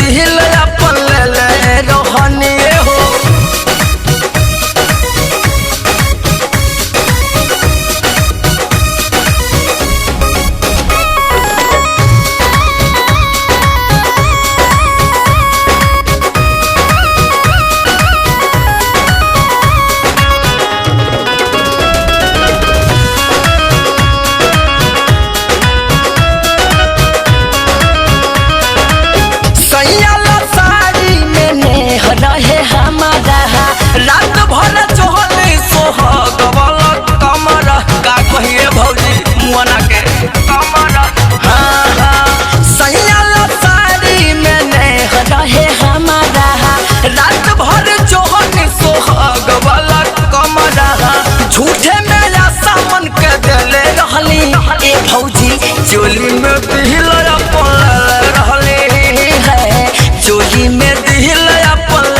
दिल अपन ले रहनी हो। रात भर चोहले सोहाग वाला कमर का कहिए भौजी मुआना के कमर। हाँ हाँ सैया साड़ी में नेह रहे हमारा रात भर चोहले सोहाग वाला कमर। झूठे मेरा सामन के दिले रहली ए भौजी चोली में दिल अपन रहली है। चोली में दिल अपन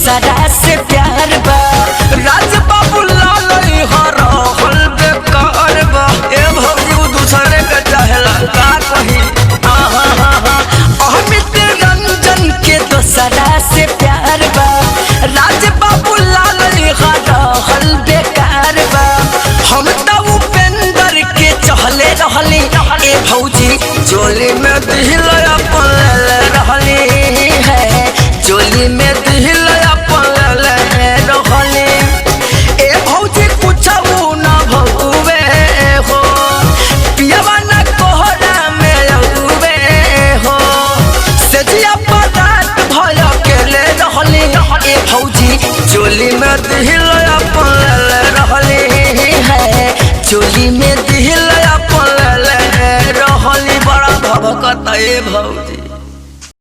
सदा से प्यार बा राज बाबू लाल हरहल बेकार बा। ए भौजी दूसरे के चाहेला का कही। अमित रंजन के दोसरा से प्यार बा राज बाबू लाल हरहल बेकार बा। हम तो उपेंद्र के चहले रहली ए भौजी चोली में दिल अपन रहली है। चोली में दिल चोली में दिल अपन रहली है। चोली में दिल अपन रहली बड़ा भभकत ए भौजी।